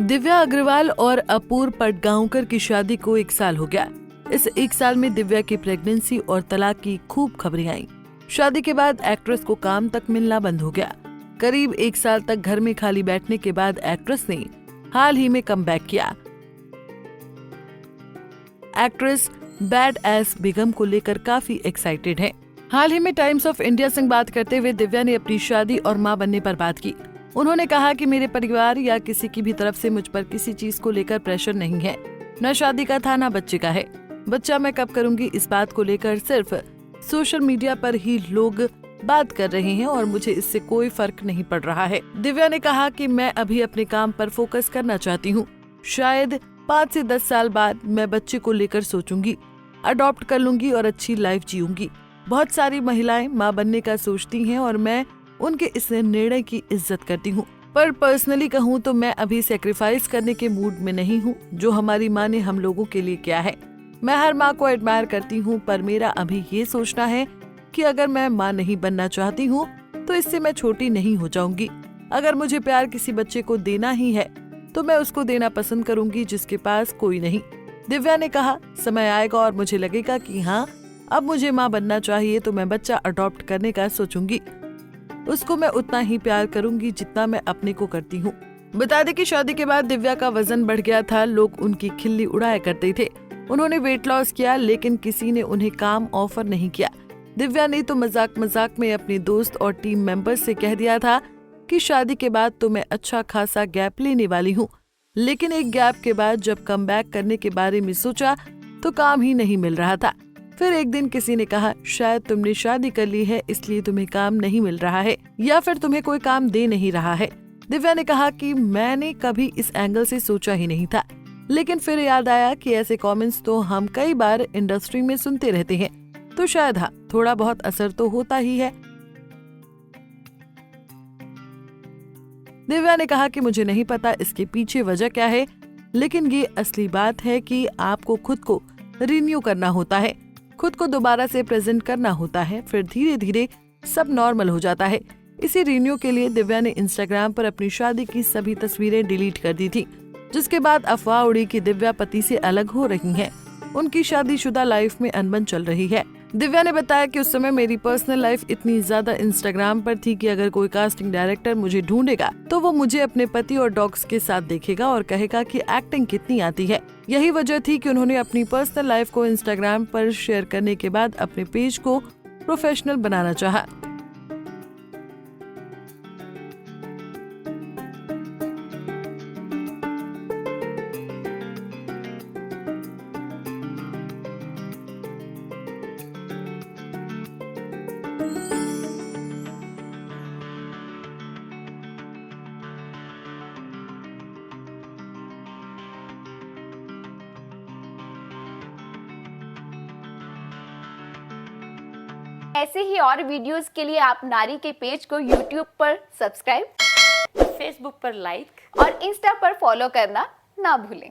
दिव्या अग्रवाल और अपूर्व पटगांवकर की शादी को 1 साल हो गया। इस 1 साल में दिव्या की प्रेगनेंसी और तलाक की खूब खबरें आईं। शादी के बाद एक्ट्रेस को काम तक मिलना बंद हो गया। करीब 1 साल तक घर में खाली बैठने के बाद एक्ट्रेस ने हाल ही में कमबैक किया। एक्ट्रेस बैड एस बेगम को लेकर काफी एक्साइटेड है। हाल ही में टाइम्स ऑफ इंडिया से बात करते हुए दिव्या ने अपनी शादी और मां बनने पर बात की। उन्होंने कहा कि मेरे परिवार या किसी की भी तरफ से मुझ पर किसी चीज को लेकर प्रेशर नहीं है, न शादी का था न बच्चे का है। बच्चा मैं कब करूंगी इस बात को लेकर सिर्फ सोशल मीडिया पर ही लोग बात कर रहे हैं और मुझे इससे कोई फर्क नहीं पड़ रहा है। दिव्या ने कहा कि मैं अभी अपने काम पर फोकस करना चाहती हूँ। शायद 5 से 10 साल बाद मैं बच्चे को लेकर सोचूंगी, अडॉप्ट कर लूंगी और अच्छी लाइफ जीऊंगी। बहुत सारी महिलाएं माँ बनने का सोचती हैं और मैं उनके इस निर्णय की इज्जत करती हूँ, पर पर्सनली कहूँ तो मैं अभी सेक्रीफाइस करने के मूड में नहीं हूँ जो हमारी माँ ने हम लोगों के लिए किया है। मैं हर माँ को एडमायर करती हूँ, पर मेरा अभी ये सोचना है कि अगर मैं माँ नहीं बनना चाहती हूँ तो इससे मैं छोटी नहीं हो जाऊंगी। अगर मुझे प्यार किसी बच्चे को देना ही है तो मैं उसको देना पसंद करूंगी जिसके पास कोई नहीं। दिव्या ने कहा, समय आएगा और मुझे लगेगा कि हाँ अब मुझे माँ बनना चाहिए तो मैं बच्चा अडॉप्ट करने का सोचूंगी। उसको मैं उतना ही प्यार करूंगी जितना मैं अपने को करती हूँ। बता दें कि शादी के बाद दिव्या का वजन बढ़ गया था। लोग उनकी खिल्ली उड़ाया करते थे। उन्होंने वेट लॉस किया लेकिन किसी ने उन्हें काम ऑफर नहीं किया। दिव्या ने तो मजाक मजाक में अपने दोस्त और टीम मेंबर से कह दिया था कि शादी के बाद तो मैं अच्छा खासा गैप लेने वाली हूँ, लेकिन एक गैप के बाद जब कमबैक करने के बारे में सोचा तो काम ही नहीं मिल रहा था। फिर एक दिन किसी ने कहा, शायद तुमने शादी कर ली है इसलिए तुम्हें काम नहीं मिल रहा है या फिर तुम्हें कोई काम दे नहीं रहा है। दिव्या ने कहा कि मैंने कभी इस एंगल से सोचा ही नहीं था, लेकिन फिर याद आया कि ऐसे कमेंट्स तो हम कई बार इंडस्ट्री में सुनते रहते हैं, तो शायद हाँ थोड़ा बहुत असर तो होता ही है। दिव्या ने कहा कि मुझे नहीं पता इसके पीछे वजह क्या है, लेकिन ये असली बात है कि आपको खुद को रिन्यू करना होता है, खुद को दोबारा से प्रेजेंट करना होता है, फिर धीरे धीरे सब नॉर्मल हो जाता है। इसी रिन्यू के लिए दिव्या ने इंस्टाग्राम पर अपनी शादी की सभी तस्वीरें डिलीट कर दी थी, जिसके बाद अफवाह उड़ी कि दिव्या पति से अलग हो रही हैं। उनकी शादीशुदा लाइफ में अनबन चल रही है। दिव्या ने बताया कि उस समय मेरी पर्सनल लाइफ इतनी ज्यादा इंस्टाग्राम पर थी कि अगर कोई कास्टिंग डायरेक्टर मुझे ढूंढेगा तो वो मुझे अपने पति और डॉग्स के साथ देखेगा और कहेगा कि एक्टिंग कितनी आती है। यही वजह थी कि उन्होंने अपनी पर्सनल लाइफ को इंस्टाग्राम पर शेयर करने के बाद अपने पेज को प्रोफेशनल बनाना चाहा। ऐसे ही और वीडियोस के लिए आप नारी के पेज को YouTube पर सब्सक्राइब, फेसबुक पर लाइक और इंस्टा पर फॉलो करना ना भूलें।